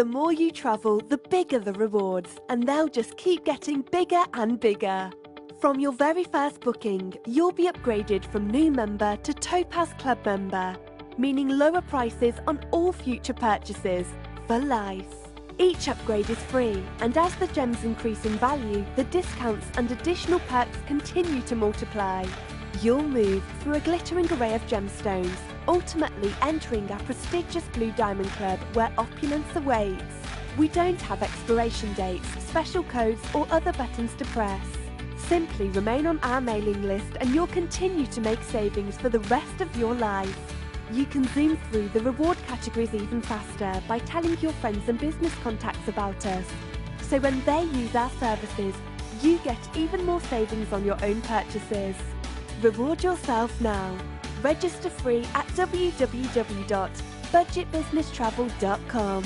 The more you travel, the bigger the rewards, and they'll just keep getting bigger and bigger. From your very first booking, you'll be upgraded from new member to Topaz Club member, meaning lower prices on all future purchases for life. Each upgrade is free, and as the gems increase in value, the discounts and additional perks continue to multiply. You'll move through a glittering array of gemstones, ultimately entering our prestigious Blue Diamond Club where opulence awaits. We don't have expiration dates, special codes or other buttons to press. Simply remain on our mailing list and you'll continue to make savings for the rest of your life. You can zoom through the reward categories even faster by telling your friends and business contacts about us. So when they use our services, you get even more savings on your own purchases. Reward yourself now. Register free at www.budgetbusinesstravel.com.